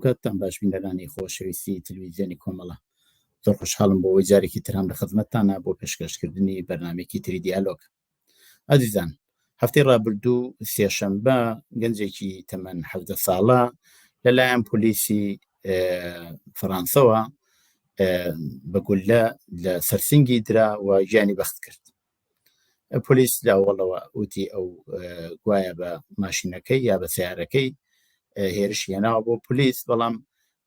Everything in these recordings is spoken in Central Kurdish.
کاتتان باش بینەرانی خۆشەویستی تلویزیۆنی کۆمەڵە، زۆر خوشحاڵم بۆ ئەوەی جارێکی ترام لە خزمەتتانە بۆ پێشکەشکردنی بەرنامێکی تری دیالۆگ. ئازیزان، هەفتەی ڕابردوو سێشەمبە گەنجێکی تەمەن 17 ساڵە لەلایەن پۆلیسی فەڕەنسەوە بەگولە لە سەرسنگی درا و ژیانی بەخت کرد. پۆلیس لاوەڵەوە وتی ئەو گوایە بە ماشینەکەی یا بە سیارەکەی هێرش هێناوە بۆ پلیس، بەڵام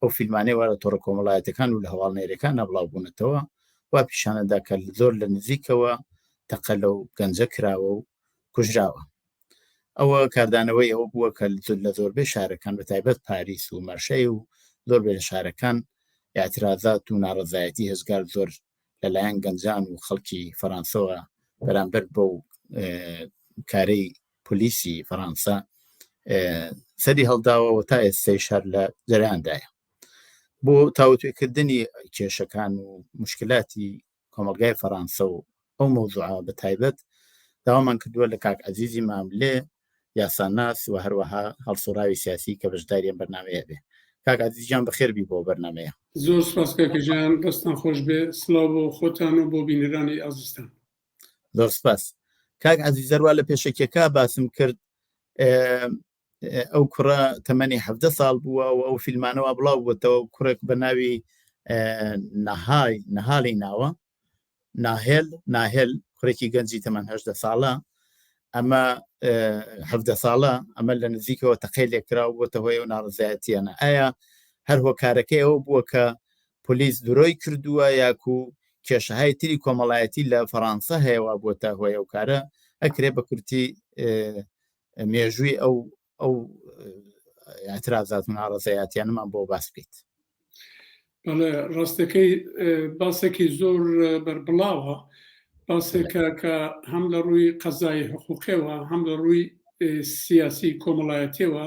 ئەو فیلمانەی وارە تۆڕە کۆمەڵایەتەکان و لە هەواڵنێرەکان نەبڵاو بوونەتەوە وا پیشانەدا کە زۆر لە نزیکەوە تەقە لەو گەنجە کراوە و کوژراوە. ئەوە کاردانەوەی ئەوە بووە کە لە زۆربەی شارەکان بە تایبەت پاریس و مەرشەی و زۆربەی لە شارەکان ئاعترازات و ناڕەزایەتی هەزگار زۆر لەلایەن گەنجان و خەڵکی فەڕەنسەوە بەرامبەر بەو کارەی پۆلیسی فەڕەنسا سەری هەڵداوەوە تا ئێستای شار لە جەریاندایە. بۆ تاوتوێکردنی کێشەکان و مشکلاتی کۆمەلگای فەڕەنسە و ئەو مەوزوعە بە تایبەت داوامان کردووە لە کاک عەزیزی ماملێ، یاساناس و هەروەها هەڵسوڕاوی سیاسی کە بەشداریان بەرنامەیە بێ. کاک عەزیزیان بەخێربی بۆ بەرنامەیە. زۆر سپاس کاکەجان، دەستان خۆش بێ. سڵاو بۆ خۆتان و بۆ بینەرانی ئازیزتان. زۆر سپاس. کاک عەزیز، هەروە لە پێشەکێکا باسم کرد ئەو کوڕە تەمەنی 17 ساڵ بووە و ئەو فیلمانەوە بڵاو بووەتەوە، کوڕێک بە ناوی نەهاڵی ناوە، ناهێل، کوڕێکی گەنجی تەمەن 18 ساڵە، ئەمە 17 ساڵە، ئەمە لە نزیکەوە تەقەی لێکراوە بۆتە هۆی و ناڕزایەتیانە. ئایا هەر هۆکارەکەی ئەوە بووە کە پۆلیس درۆی کردووە یاکو کێشەهای تری کۆمەڵایەتی لە فەڕەنسا هەیەوە بۆتە هۆی ئەو کارە؟ ئەکرێ بە کورتی مێژووی ئەو ئاعترازات و ناڕزایەتیانەمان بۆ باس بکەیت. بەڵێ، ڕاستەکەی باسێکی زۆر بەربڵاوە، باسێکە کە هەم لە ڕووی قەزای حقوقیەوە هەم لە ڕووی سیاسی کۆمەڵایەتیەوە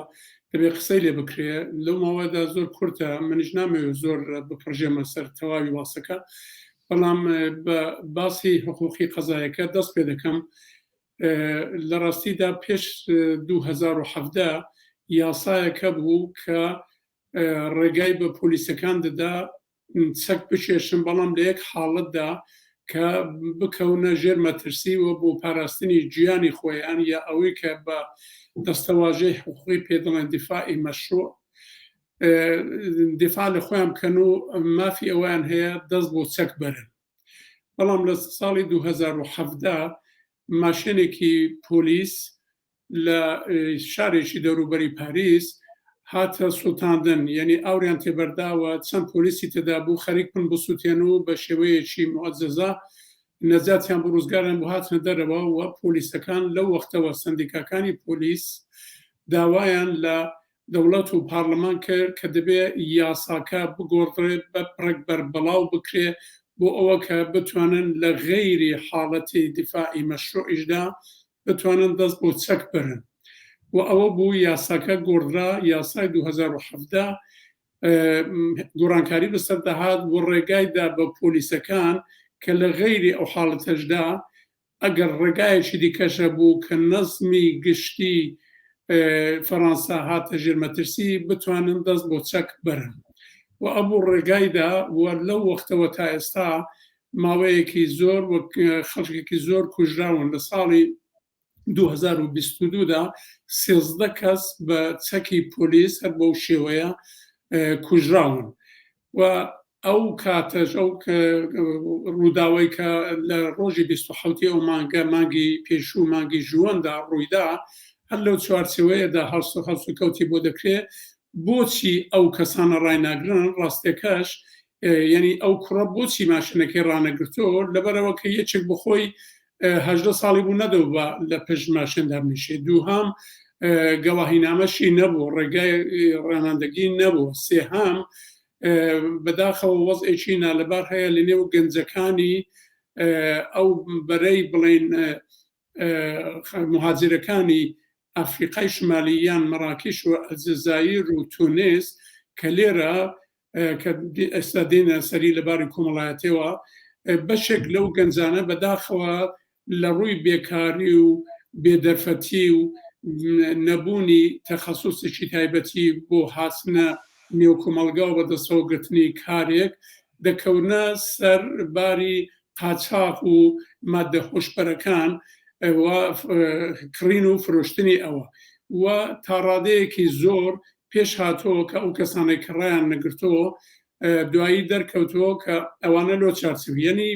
دەبێ قسەی لێ بکرێ. لەو ماوەدا زۆر کورتە، منیش نامەوێت زۆر بپڕژێمە سەر تەواوی واسەکە، بەڵام بە باسی حقوقی قەزایەکە دەست پێ دەکەم. لە ڕاستیدا پێش 2017 یاسایەکە بوو کە ڕێگای بە پۆلیسەکان دەدا چەک بچێشن، بەڵام لە یەک حاڵەتدا کە بکەونە ژێر مەترسیوە بۆ پاراستنی گیانی خۆیان یا ئەوەی کە بە دەستەواژەی حقوقی پێدەڵێن دیفاعی مەشروع دیفاع لە خۆیان بکەن و مافی ئەویان هەیە دەست بۆ چەک بەرن. بەڵام لە ساڵی 2017 ماشێنێکی پۆلیس لە شارێکی دەوروبەری پاریس هاتە سوتاندن، یعنی ئاوریان تێبەرداوە، چەند پۆلیسی تێدا بوو خەریک بن بسووتێن و بە شێوەیەکی معجزە نەجاتیان بۆ ڕوزگاران بۆ هاتنە دەرەوە. و پۆلیسەکان لەو وەختەوە سندیکاکانی پۆلیس داوایان لە دەوڵەت و پارلەمان کرد کە دەبێ یاساکە بگۆڕێت بە پڕێک بەربەڵاو بکرێ بۆ ئەوە کە بتوانن لە غەیری حاڵەتی دیفاعی مەشروعیشدا بتوانن دەست بۆ چەک برن. و ئەوە بوو یاساکە گۆڕرا. یاسای 2017 گۆڕانکاری بەسەر دەهات بۆ ڕێگایدا بە پۆلیسەکان کە لە غەیری ئەو حاڵەتەشدا ئەگەر ڕێگایەکی دیکەشە بوو کە نەزمی گشتی فەڕەنسا هاتە ژێر مەترسی بتوانن دەست بۆ چەک برن. و ئەبوو ڕێگایدا وە لەو وەختەوە تا ئێستا ماوەیەکی زۆر وەک خەڵکێکی زۆر کوژراون. لە ساڵی 2022دا 13 کەس بە چەکی پۆلیس هەر بەو شێوەیە کوژراون. و ئەو کاتەش ئەو ڕووداوەی کە لە ڕۆژی 27 ئەو مانگی پێشوو مانگی ژوەندا ڕوویدا، هەر لەو چوارچێوەیەدا هەڵسوکەوتی بۆ دەکرێت بۆچی ئەو کەسانە ڕایناگرن. ڕاستێکەش یعنی ئەو کوڕە بۆچی ماشینەکەی ڕانەگرتۆ لەبەرەوە کە یەکێک بخۆی 18 ساڵی بوو نەدەوە لە پێش ماشیندا میشێ، دووهام گەواهینامەشی نەبوو، ڕێگای ڕێناندەگی نەبوو، سێهام بەداخەوە وەزعێکی نالەبار هەیە لە نێو گەنجەکانی ئەو بەرەی بڵێن مهاجرەکانی ئەفریقای شمالییان مەراکش و ئەلجەزایر و تونس کە لێرە کە ئێستا دێنە سەری لەباری کۆمەڵایەتەوە بەشێک لەو گەنجانە بەداخەوە لە ڕووی بێکاری و بێدەرفەتی و نەبوونی تەخەسوسێکی تایبەتی بۆ هاتنە نێوکۆمەلگا و بەدەستەوەگرتنی کارێک دەکەونە سەر باری قاچاق و مادە هۆشبەرەکان و کڕین و فرۆشتنی ئەوە و تا ڕادەیەکی زۆر پێش هاتۆوە کە ئەو کەسانێک کڕیان نەگرتەوە دوایی دەرکەوتەوە کە ئەوانە لۆ چارچوبی یعنی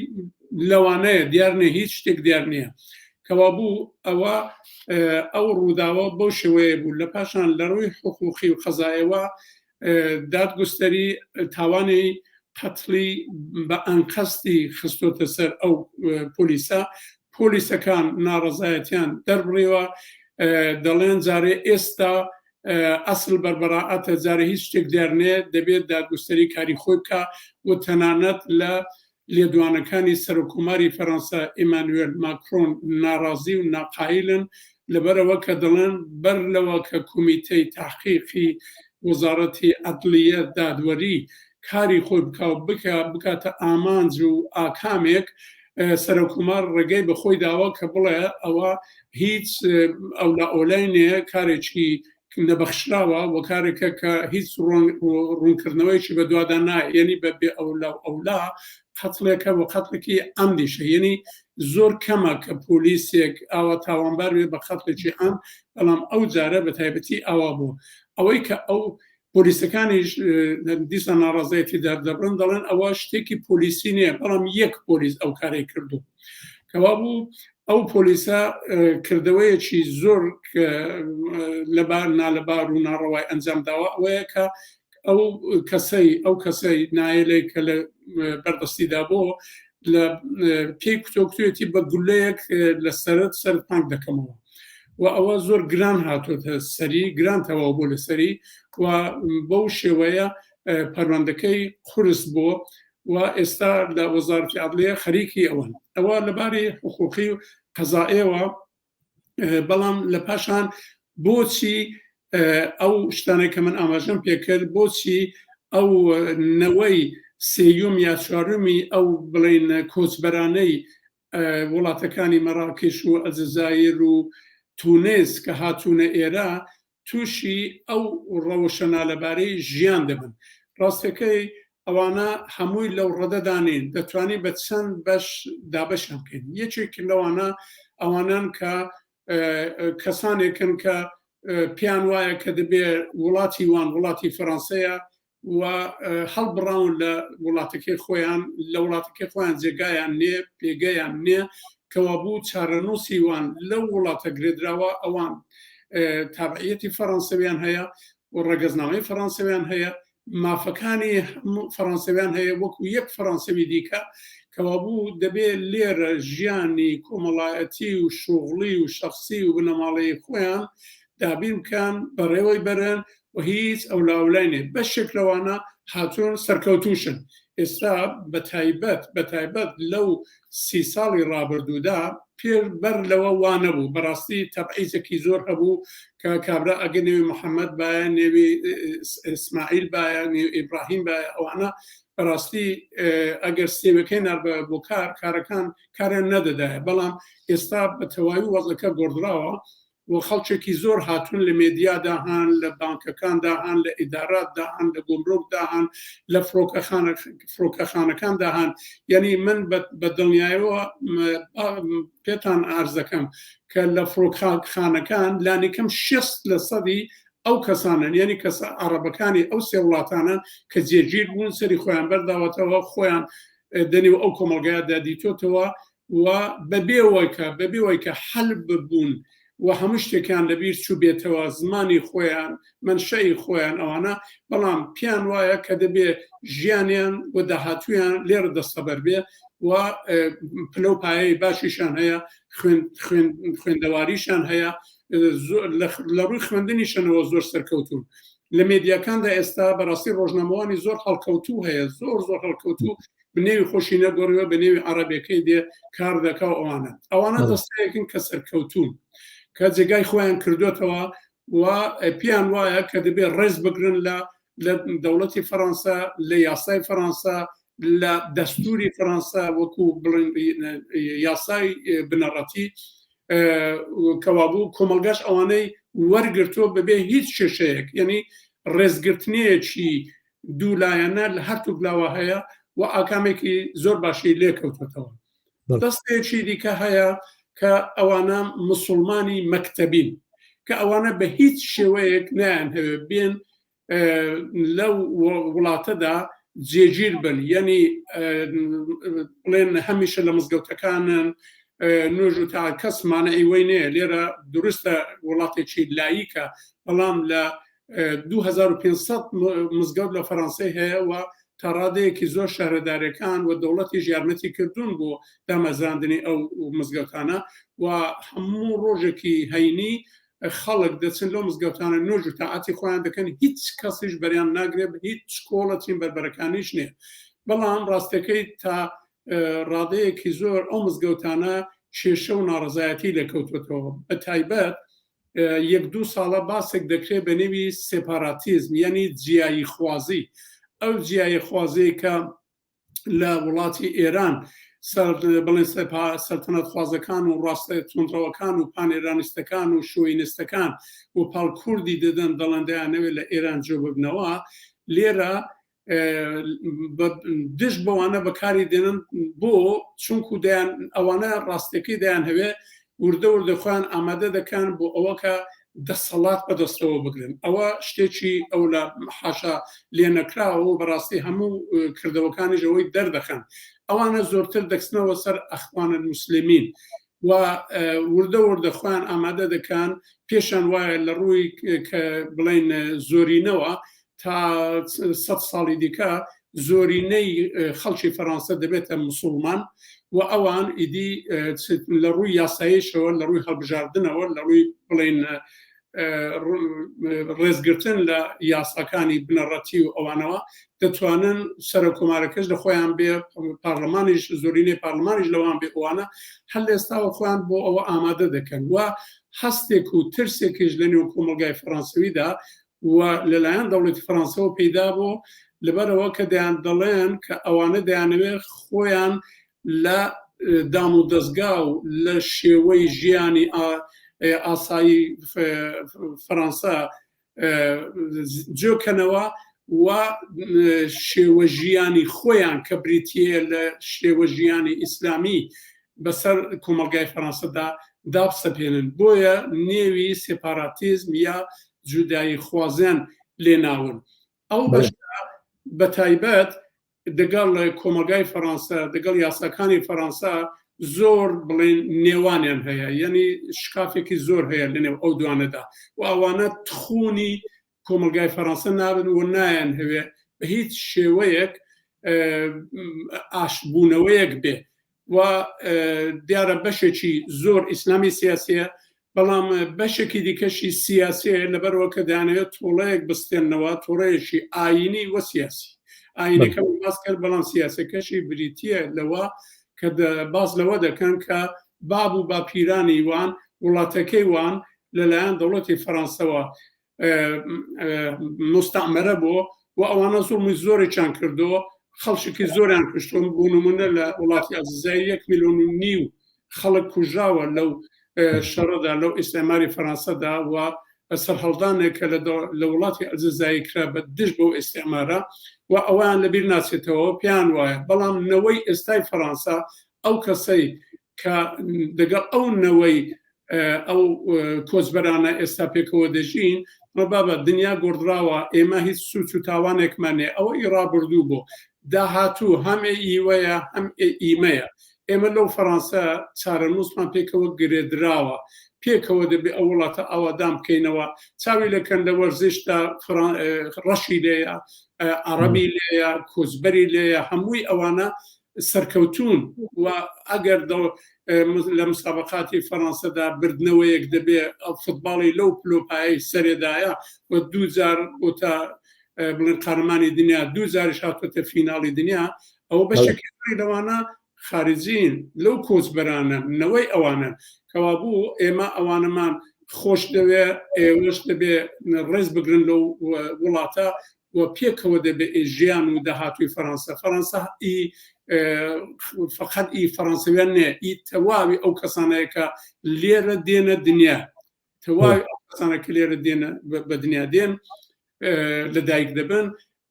لەوانەیە دیار نیە هیچ شتێک دیار نییە کەوا بوو ئەوە ئەو ڕووداوە بەو شێوەیە بوو لە پاشان لە ڕووی حقوقی و قەزایەوە دادگستەری تاوانی قەتڵی بە ئەنقەستی خستۆتە سەر ئەو پۆلیسەکان ناڕەزایەتیان دەربڕێەوە دەڵێن جارێ ئێستا ئەسڵ بەربەراعەتە جارە هیچ شتێک دیارنێ دەبێت دادگستەری کاری خۆی بکە و تەنانەت لە لێدوانەکانی سەرۆکوماری فەڕەنسا ئیمانوێل ماکرۆن ناڕازی و ناقایلن لەبەرەوە کە دەڵێن بەر لەوە کە کومیتەی تاحقیقی وەزارەتی عەدلیە دادوەری کاری خۆی بکاتە ئامانج و ئاکامێک سەرۆکومار ڕێگەی بە خۆی داوە کە بڵێ ئەوە هیچ ئەولا ئۆلای نیە کارێکی نەبەخشراوە و کارێکە کە هیچ ڕوونکردنەوەیکی بە دووادا نایە یعنی بە بێ ئەولا قەتڵێکە و قەتڵێکی ئەمدیشە یعنی زۆر کەمە کە پۆلیسێک ئاوا تاوانبار بێ بە قەتڵێکی ئەم بەڵام ئەو جارە بە تایبەتی ئاوا بوو ئەوەی کە ئەو پۆلیسەکانیش دیسان ناڕازایەتی دەردەبرن دەڵێن ئەوە شتێکی پۆلیسی نییە بەڵام یەک پۆلیس ئەو کارەی کردو کەوا بوو ئەو پۆلیسە کردەوەیەکی زۆر لەبار نالەبار و ناڕەوای ئەنجام داوە ئەوەیە کە ئەو کەسەی نایلەی کە لە بەردەستیدا بۆ لە پێی کتۆکتوێتی بە گولەیەک لە سەر پانک دەکەمەوە و ئەوە زۆر گران هاتوۆتە سەری گرانتەوە بۆ لە سەری و بەو شێوەیە پەروەندەکەی قورس بۆ و ئێستا لە وەزارەتی عەدلیە خەریکی ئەوە لەباری حقوقی و قەزائیەوە بەڵام لە پاشان بۆچی ئەو شتانێک کە من ئاماژەم پێکرد بۆچی ئەو نەوەی سێیوم یا چوارمی ئەو بڵێن کۆچبەرانەی وڵاتەکانی مەراکش و ئەلجەزایر و تونس کە هاتوونە ئێرە تووشی ئەو ڕەوشەنا لەبارەی ژیان دەبن ڕاستەکەی ئەوانە هەمووی لەو ڕەدەدانین دەتوانین بە چەند بەش دابەشان بکەین یەکێک لەوانە ئەوانان کە کەسانێکن کە پیان وایە کە دەبێ وڵاتی وان وڵاتی فەڕەنسەیە و هەڵبڕاون لە وڵاتەکەی خۆیان لە وڵاتەکەی خۆیان جێگایان نێ پێگەیان نییە کەوا بوو چارەنووسی وان لەو وڵاتە گرێدراوە ئەوان تابعیەتی فەڕەنسەویان هەیە و ڕەگەزنامەی فەڕەنسەویان هەیە مافەکانی فەڕەنسەویان هەیە وەکو یەک فەڕەنسەوی دیکە کەوا بوو دەبێت لێرە ژیانی کۆمەڵایەتی و شوغڵی و شەخسی و بنەماڵەی خۆیان دابین بکەن بەڕێوەی بەرن و هیچ ئەولاولینێ بەشێک لەوانە هاتوون سەرکەوتوشن ئێستا بەتایبەت لەو 30 ساڵی ڕابردوودا پێر بەر لەوە وانە بوو بەڕاستی تەبعیزێکی زۆر هەبوو کە کابرا ئەگە نێوی محەممەد باە نێوی ئیسماعیل باە نێو ئیبراهیم باە ئەوانە بەڕاستی ئەگەر سێوەکەی نار بۆ کارەکان کاریان نەدەدایە بەڵام ئێستا بە تەواوی وەزەکە گۆڕدراوە و خەڵکێکی زۆر هاتوون لە مێدیادا هەن لە بانکەکاندا هەن لە ئیداراتدا هەن لە گۆمرۆکدا هەن لە فڕۆکەخانەکاندا هەن یعنی من بە دڵنیایەوە پێتان ئارز دەکەم کە لە فڕۆکەخانەکان لانیکەم 60% ئەو کەسانن یعنی کەسە عەرەبەکانی ئەو سێ وڵاتانن کە جێگیر بوون سەری خۆیان بەرداوەتەوە خۆیان دەنێو ئەو کۆمەلگایەدا دیتۆتەوە و بەبێەوەی کە حەل ببوون و هەموو شتێکیان لەبیر چوو بێتەوە زمانی خۆیان منشەی خۆیان ئەوانە بەڵام پیان وایە کە دەبێ ژیانیان و داهاتویان لێرە دەستەبەر بێ و پلەپایەی باشیشان هەیە خوێندەواریشان هەیە لە ڕووی خوێندنیشانەوە زۆر سەرکەوتون لە مێدیاکاندا ئێستا بەڕاستی ڕۆژنامەوانی زۆر هەڵکەوتوو هەیە زۆر هەڵکەوتوو بنێوی خۆشی نەگۆڕیوە بنێوی عەرەبیەکەی دێ کار دەکا ئەوانە دەستەیەکن کە سەرکەوتون کە جێگای خۆیان کردوێتەوە و پیان وایە کە دەبێت ڕێز بگرن لە دەوڵەتی فەڕەنسا لە یاسای فەڕەنسا لە دەستوری فەڕەنسا وەکو یاسای بنەڕەتی کەوا بوو کۆمەلگاش ئەوانەی وەرگرتووە بەبێ هیچ کێشەیەک یعنی ڕێزگرتنەیەکی دوولایەنە لە هەردوو لاوە هەیە و ئاکامێکی زۆر باشی لێکەوتێتەوە. دەستێکی دیکە هەیە کە ئەوانە مسلمانی مەکتەبین کە ئەوانە بە هیچ شێوەیەک نیان هەوێ بێن لەو وڵاتەدا جێگیر بن، یعنی بڵێن هەمیشە لە مزگەوتەکانن نوێژ و تا کەس مانعی وەی نەیە. لێرە دروستە وڵاتێکی لاییکە، بەڵام لە 2500 مزگەوت لە فەڕەنسای هەیە و تا ڕادەیەکی زۆر شارەدارەکان و دەوڵەتیش یارمەتی کردوون بۆ دامەزراندنی ئەو مزگەوتانە و هەموو ڕۆژێکی هەینی خەڵک دەچن لەو مزگەوتانە نوێژ و تاعاتی خۆیان دەکەن، هیچ کەسیش بەریان ناگرێت، هیچ سکۆڵەتین بەربەرەکانیش نییە. بەڵام ڕاستەکەی تا ڕادەیەکی زۆر ئەو مزگەوتانە کێشە و ناڕزایەتی لەکەوتوێتەوە. بە تایبەت 1-2 ساڵە باسێک دەکرێت بە نێوی سێپاراتیزم، یعنی جیایی خوازی. ئەو جیایی خوازی کە لە وڵاتی ئێران بڵێن سەلتەنەت خوازەکان و ڕاستە تونندڕەوەکان و پانێرانیستەکان و شۆینستەکان و پاڵکوردی دەدەن دەڵێن دەیانەوێت لە ئێران جێ ببنەوە، لێرە دش بەوانە بەکاری دێنن بۆ چونکو ئەوانە ڕاستەکەی دەیان هەوێ وردە وردە خۆیان ئامادە دەکەن بۆ ئەوە کە دەسەڵات بەدەستەوە بگرن. ئەوە شتێکی ئەو لە حاشا لێنەکراوە و بەڕاستی هەموو کردەوەکانیش ئەوەی دەردەخەن. ئەوانە زۆرتر دەکسنەوە سەر ئەخوانە موسلمین و وردە وردە خۆیان ئامادە دەکەن، پێشان وایە لە ڕووی کە بڵێن زۆرینەوە تا 100 ساڵی دیکە زۆرینەی خەڵکی فەڕەنسا دەبێتە موسڵمان و ئەوان ئیدی لە ڕووی یاساییشەوە لە ڕووی هەڵبژاردنەوە لە ڕووی بڵێن ڕێزگرتن لە یاساکانی بنەڕەتی و ئەوانەوە دەتوانن سەرۆکۆمارەکەش لە خۆیان بێ، پارلەمانیش زۆرینەی پارلەمانیش لەوان بێ، ئەوانە هەر ئێستاوە خۆیان بۆ ئەوە ئامادە دەکەن و هەستێک و ترسێکیش لە نێو کۆمەلگای فەڕەنسەویدا و لەلایەن دەوڵەتی فەڕەنسەوە پەیدا بوو لەبەرەوە کە دەیان دەڵێن کە ئەوانە دەیانەوێت خۆیان لە دام و دەستگا و لە شێوەی ژیانی ئاسایی فەڕەنسا جۆکەنەوە و شێوە ژیانی خۆیان کە بریتیە لە شێوە ژیانی ئیسلامی بەسەر کۆمەلگای فەڕەنسەدا دابسەپێنن. بۆیە نێوی سێپاراتیزم یا جودایی خوازیان لێناون. ئەو بە تایبەت دەگەڵ کۆمەلگای فەڕەنسا دەگەڵ یاساکانی فەڕەنسا زۆر بڵێن نێوانیان هەیە، یعنی شکافێکی زۆر هەیە لەنێو ئەو دوانەدا و ئەوانە تخونی کۆمەلگای فەڕەنسا نابن و نایەن هەوێ بە هیچ شێوەیەک ئاشبوونەوەیەک بێ و دیارە بەشێکی زۆر ئیسلامی سیاسیە، بەڵام بەشێکی دیکەشی سیاسیە لەبەرەوە کە دەیانەوێت تۆڵەیەک بستێنەوە، تۆڕەیەکی ئاینی وە سیاسی. ئاینەکە باس کرد، بەڵام سیاسەکەشی بریتیە لەوە کە باز لەوە دەکەن کە باب و باپیرانی وان وڵاتەکەی وان لەلایەن دەوڵەتی فەڕەنسەوە مستەعمەرە بوو و ئەوانە زوڵمی زۆرێکیان کردەوە، خەڵکێکی زۆریان کوشتوون. بوو نمونە لە وڵاتی ئەزیزایی 1.5 میلیۆن خەڵک کوژراوە لەو شەڕەدا لەو ئیسلاماری فەڕەنسەدا و سەرهەڵدانێک کە لە وڵاتی ئەزیزایی کرا بە دش بۆ ئیسلامارە و ئەویان لەبیر ناچێتەوە پێیان وایە. بەڵام نەوەی ئێستای فەڕەنسا ئەو کەسەی کە دەگەڵ ئەو نەوەی ئەو کۆچبەرانە ئێستا پێکەوە دەژین بابە دنیا گۆڕدراوە، ئێمە هیچ سوچ و تاوانێکمانێ، ئەوە ئیڕابردوو بۆ داهاتوو هەم ئیوەیە هەم ئیمەیە. ئێمە لەو فەڕەنسا چارەنووسمان پێکەوە گرێدراوە، پێکەوە دەبێ ئەو وڵاتە ئاوادام بکەینەوە، چاوی لەکەن لە وەرزشتا ڕەشی لێیە، عەرەبی لێیە، کۆچبەری لێیە، هەمووی ئەوانە سەرکەوتون و ئەگەر لە مسابقاتی فەڕەنسەدا بردنەوەیەک دەبێ فوتباڵی لەو پلۆپایی سەرێدایە و 2000 بۆ تا بڵێن قارەمانی دنیا 2000 هاتوۆتە فیناڵی دنیا، ئەوە بەشێکی لەوانە خارجین لەو کۆچبەرانە نەوەی ئەوانە کەوا بوو ئێمە ئەوانەمان خۆش دەوێ، ئێوەش دەبێ ڕێز بگرن لەو وڵاتە و پێکەوە دەبێ ژیان و داهاتووی فەڕەنسا. فەڕەنسا فقط فەڕەنسەویان نێ، تەواوی ئەو کەسانەیە کە لێرە دێنە دنیا، تەواوی ئەو کەسانە کە لێرە دێنە بە دنیا دێن لەدایک دەبن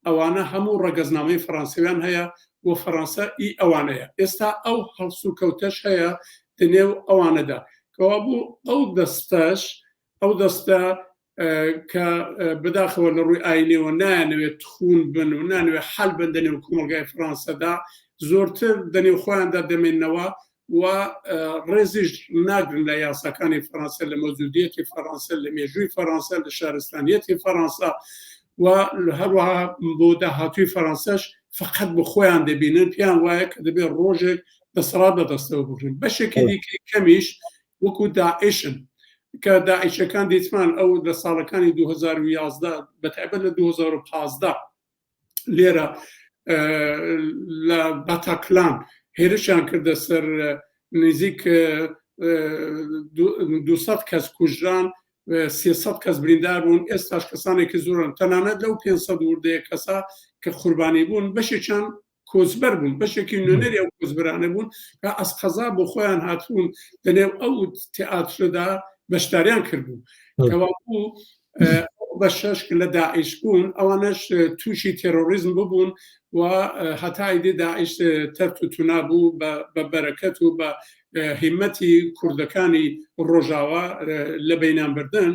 ئەوانە هەموو ڕەگەزنامەی فەڕەنسییان هەیە و فەڕەنسا ئی ئەوانەیە ئێستا ئەو هەڵسو کەوتەش هەیە دنێو ئەوانەدا کەوا بوو ئەو دەستەش ئەو دەستە کە بەداخەوە لە ڕووی ئاینەوە نانەوێت تخون بن و نانوێت حەل بن دەنێو کۆمەلگای فەڕەنسەدا زۆرتر دەنێو خۆیاندا دەمێنەوە و ڕێزیش ناگرن لە یاساکانی فەڕەنسا لە مەوجودیەتی فەڕەنسا لە مێژووی فەڕەنسا لە شارستانیەتی فەڕەنسا و هەروەها بۆ داهاتووی فەڕەنسەش فقط بۆ خۆیان دەبینن پیان وایە کە دەبێت ڕۆژێک دەسەڵات بەدەستەوە بگرن بەشێکی دیکەی کەمیش وەکو داعشن کە داعشەکان دیتمان ئەو لە ساڵەکانی 2011 بەتایبەت لە 2015 لێرە لە باتاکلان هێرشیان کردە سەر نزیک 200 کەس کوژران 300 کەس بریندار بوون ئێستاش کەسانێکی زۆرن تەنانەت لەو 500 وردەیە کەسا کە قوربانی بوون بەشێکیان کۆچبەر بوون بەشێکی نوێنەری ئەو کۆچبەرانە بوون کە ئەسقەزا بۆ خۆیان هاتوون دەنێو ئەو تئاتردا بەشداریان کردبوو کەوا بوو بەشەش لە داعش بوون ئەوانەش تووشی تێرۆریزم ببوون و هەتا ئیدی داعش تەرت و تونا بوو بە بەرەکەت و بە هیمەتی کوردەکانی ڕۆژاوا لە بەینانبردن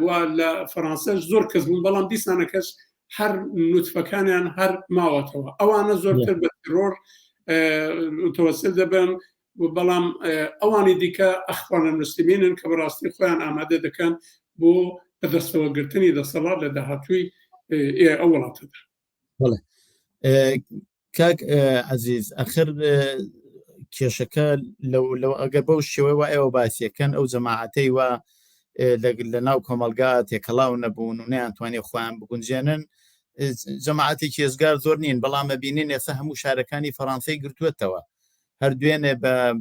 و لە فەڕەنسەش زۆر کەس بوون بەڵام دیسانەکەش هەر نوتفەکانیان هەر ماوەتەوە ئەوانە زۆرتر بە ترۆر متوەسل دەبن بەڵام ئەوانی دیکە ئەخوانە مسلمینن کە بەڕاستی خۆیان ئامادە دەکەن بۆ بەدەستەوەگرتنی دەسەڵات لە داهاتووی ئەو وڵاتەدا. کاک عەزیز ئەخر کێشەکە لەو ئەگەر بەو شێوەی وا ئێوە باسیەکەن ئەو جەماعەتەی وا لە ناو کۆمەلگا تێکەڵاو نەبوون و نەیانتوانێ خۆیان بگونجێنن جەماعەتێکی ێزگار زۆر نین بەڵام ئەبینین ئێستا هەموو شارەکانی فەڕەنسای گرتووەتەوە هەردوێنێ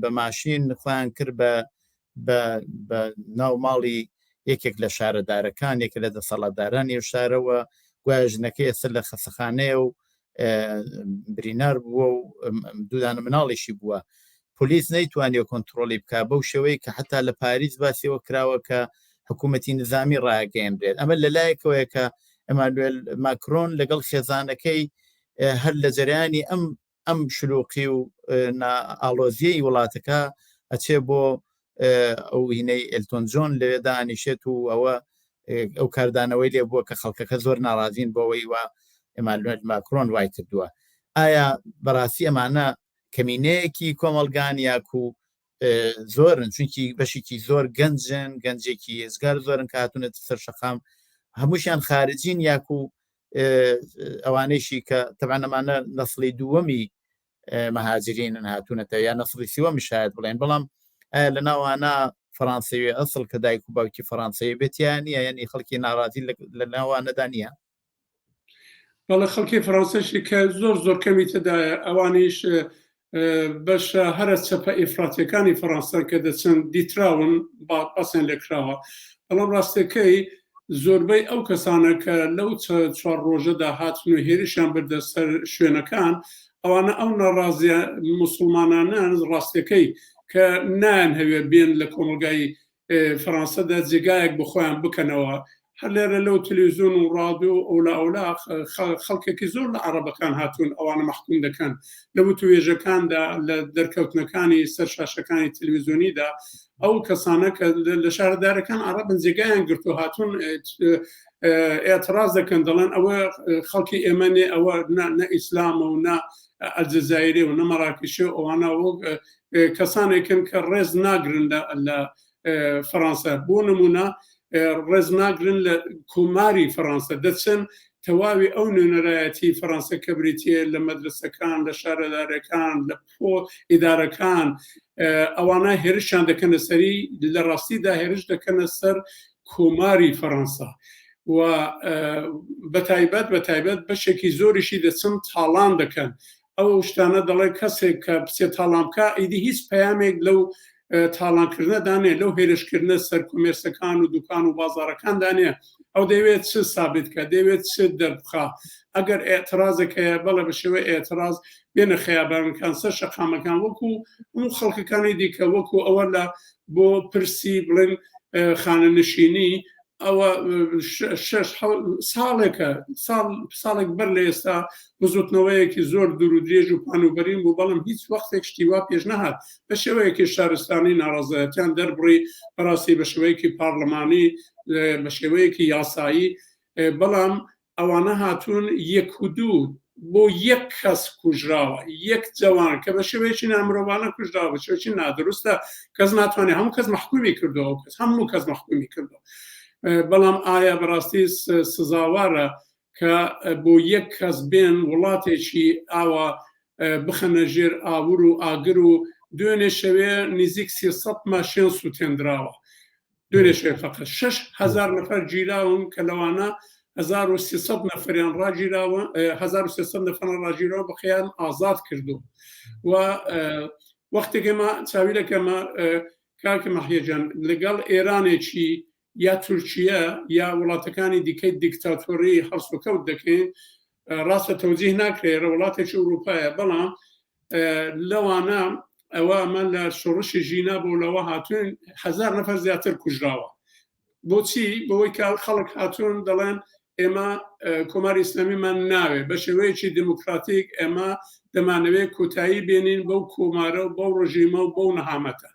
بە ماشین خۆیان کرد بە ناو ماڵی یەکێک لە شارەدارەکان یەکە لە دەسەڵاتدارانی شارەوە گوایە ژنەکەی ئێستا لە خەسەخانەیە و برینار بووە و دوودانە مناڵیشی بووە پۆلیس نەیتوانێ کۆنتترۆلی بکە بەو شێوەیە کە حتا لە پاریس باسیەوە کراوە کە حکوومەتی نظامی ڕاگەیەنرێت ئەمە لەلایەکەوەیە کە ئەمانوێل ماکرۆن لەگەڵ خێزانەکەی هەر لە جەریانی ئەم شلوقی و ئاڵۆزیەی وڵاتەکە ئەچێ بۆ ئەو هینەی ئەلتۆن جۆن لەوێ دانیشێت و ئەو کاردانەوەی لێ بووە کە خەڵکەکە زۆر ناڕازین بۆەوەی وە ئێمانوێت ماکرۆن وای کردووە ئایا بەڕاستی ئەمانە کەمینەیەکی کۆمەلگان یاکو زۆرن چونکی بەشێکی زۆر گەنجن گەنجێکی ێزگار زۆرن کە هاتوونەتە سەر شەقام هەمووشیان خارجین یاکو ئەوانەیشی کە تەبانەمانە نەسڵی دووەمی مەهاجرینن هاتوونەتە یا نەسڵی سیوەمی شاید بڵێن بەڵام لە ناوانە فەڕەنسەوی ئەسڵ کە دایک و باوکی فەڕەنسەوی بێتیان یعنی خەڵکی ناڕازی لە ناوانەدا نیە بەڵێ خەڵکی فەڕەنسەشی کە زۆر کەمی تێدایە ئەوانیش بەشە هەرە چەپە ئیفراتیەکانی فەڕەنسا کە دەچن دیتراون باسێن لێکراوە بەڵام ڕاستەکەی زۆربەی ئەو کەسانە کە لەو چوار ڕۆژەدا هاتن و هێرشیان بردە سەر شوێنەکان ئەوانە ئەو نەڕازیە موسڵمانانان ڕاستەکەی کە نان هەوێ بێن لە کۆمەلگای فەڕەنسەدا جێگایەک بۆ خۆیان بکەنەوە هەر لێرە لەو تەلەڤیزیۆن و ڕادیۆ ئەولا خەڵکێکی زۆر لە عەرەبەکان هاتوون ئەوانە مەحکوم دەکەن لە وتوێژەکاندا لە دەرکەوتنەکانی سەر شاشەکانی تەلەڤیزیۆنیدا ئەو کەسانە کە لە شارەدارەکان عەرەبن جێگایان گرتو هاتوون ئێتراز دەکەن دەڵێن ئەوە خەڵکی ئێمەنێ ئەوە نە ئیسلامە و نە ئەلجەزایری و نە مەراکیشی ئەوانە کەسانێکن کە ڕێز ناگرن لە فەڕەنسا بۆ نمونە ڕێز ناگرن لە کۆماری فەڕەنسا دەچن تەواوی ئەو نوێنەرایەتی فەڕەنسا کە بریتیە لە مەدرسەکان لە شارەدارەکان لە ئیدارەکان ئەوانە هێرشیان دەکەنە سەری لە ڕاستیدا هێرش دەکەنە سەر کۆماری فەڕەنسا و بەتایبەت بەشێکی زۆریشی دەچن تاڵان دەکەن ئەو شتانە دەڵێ کەسێک کە بچێت تاڵامکە ئیدی هیچ پەیامێک لەو تاڵانکردنەدانێ لەو هێرشکردنە سەر کۆمێرسەکان و دوکان و بازارەکان دانێ ئەو دەوێت چ سابت کە دەوێت چ دەربخا ئەگەر ئێترازێکەیە بەڵێ بە شێوەی ئێتراز بێنە خەیابانەکان سەر شەقامەکان وەکو هەموو خەڵکەکانی دیکە وەکو ئەوە لە بۆ پرسی بڵێن خانەنشینی ئەوە ساڵێک بەر لە ئێستا بزوتنەوەیەکی زۆر دوور و درێژ و پانوبەرین بوو، بەڵام هیچ وەختێک شتیوا پێش نەهات بە شێوەیەکی شارستانی ناڕازایەتیان دەربڕی بەڕاستی بە شێوەیەکی پارلەمانی بە شێوەیەکی یاسایی، بەڵام ئەوانە هاتوون یەک و دوو بۆ یەک کەس کوژراوە، یەک جوان کە بە شێوەیەکی نامرۆڤانە کوژراوە، بە شێوەیەکی نادروستە، کەس ناتوانێت هەموو کەس مەحکومی کردەوە، هەموو کەس مەحکومی کردەوە. بەڵام ئایا بەڕاستی سزاوارە کە بۆ یەک کەس بێن وڵاتێکی ئاوا بخەنە ژێر ئاور و ئاگر و دوێنێ شەوێ نزیک 300 ماشین سوتێنراوە، دوێنێ شەوێ فقط 6,000 نەفەر گیراون کە لەوانە 1300 نەفریان ڕاگیراوە، 1300 نەفەر ڕاگیراوە بەخیان ئازاد کردو. و وەختێک ئێمە چاوی دەکەمە کاکە مەحیەجان لەگەڵ ئێرانێکی یا تورکیە یا وڵاتەکانی دیکەی دیکتاتۆری هەڵسوکەوت دەکەین، ڕاستە تەوجیه ناکرێرە وڵاتێکی ئەوروپایە، بەڵام لەوانە ئەوە ئەمە لە شۆڕشی ژینا بۆ لەوە هاتوون 1000 نەفەر زیاتر کوژراوە. بۆچی؟ بەوەی کە خەڵک هاتوون دەڵێن ئێمە کۆماری ئیسلامیمان ناوێ، بە شێوەیەکی دموکراتیک ئێمە دەمانەوێت کۆتایی بێنین بەو کۆمارە و بەو ڕژیمە و بەو نەهامەتە.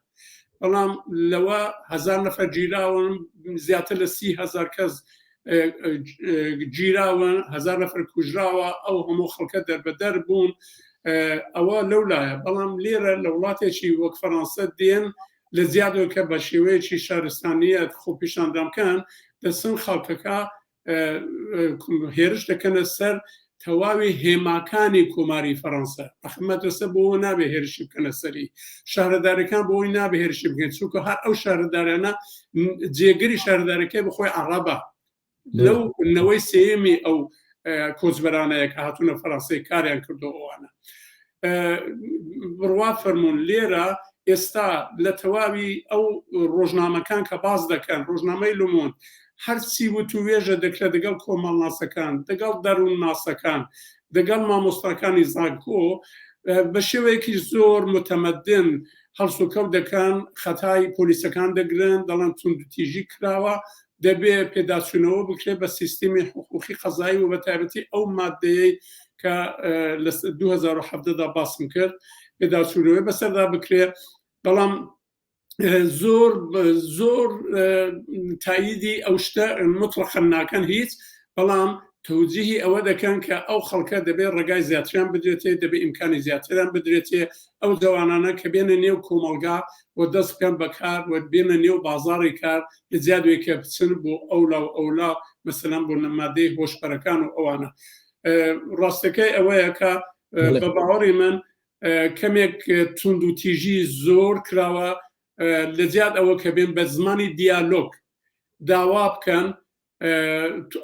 بەڵام لەوە 1000 نەفەر گیراون، زیاتر لە 30,000 کەس گیراون، 1000 نەفەر کوژراوە، ئەو هەموو خەڵکە دەربەدەر بوون. ئەوە لەولایە، بەڵام لێرە لە وڵاتێکی وەک فەڕەنسا دێن لە زیادەوە کە بە شێوەیەکی شارستانیەت خۆ پیشاندامکەن دەسن خەڵکەکە هێرش دەکەنە سەر تەواوی هێماکانی کۆماری فەڕەنسا. ئەخمەترسە بۆ نابێ هێرشی بکەنە سەری، شارەدارەکان بۆی نابێ هێرشی بکەن، چونکە هەر ئەو شارەدارانە جێگەری شارەدارەکەی بخۆی عەرەبە. لەو نەوەی سێیەمی ئەو کۆچبەرانەیە کە هاتوونە فەڕەنسای کاریان کردەوەوانە. بڕوا فەرمونون لێرە ئێستا لە تەواوی ئەو ڕۆژنامەکان کە باز دەکەن، ڕۆژنامەی لومۆند، هەرچی وتوێژە دەکرێت دەگەڵ کۆمەڵناسەکان، دەگەڵ دەروون ناسەکان، دەگەڵ مامۆستاکانی زانکۆ بە شێوەیەکی زۆر متەمەدن هەڵسوکەوت دەکەن، خەتای پۆلیسەکان دەگرن، دەڵێن توندوتیژی کراوە، دەبێ پێداچوونەوە بکرێت بە سیستمی حقوقی قەزایی و بە تایبەتی ئەو مادەیەی کە لە 2017دا باسم کرد پێداچوونەوەی بەسەردا بکرێت. بەڵام زۆر تاییدی ئەو شتە مطلقاً ناکەن هیچ، بەڵام تەوجیهی ئەوە دەکەن کە ئەو خەڵکە دەبێت ڕێگای زیاتریان بدرێتێ، دەبێت ئیمکانی زیاتریان بدرێتێ، ئەو جوانانە کە بێنە نێو کۆمەلگا و دەست بکەن بەکار و بێنە نێو بازاڕی کار لە زیادوێکە بچن بۆ ئەولا و ئەولا، مەسەلەن بۆ نەمادەی هۆشبەرەکان و ئەوانە. ڕاستەکەی ئەوەیە کە بە باوەڕی من کەمێک توندوتیژی زۆر کراوە، لە زیاد ئەوە کە بێن بە زمانی دیالۆگ داوا بکەن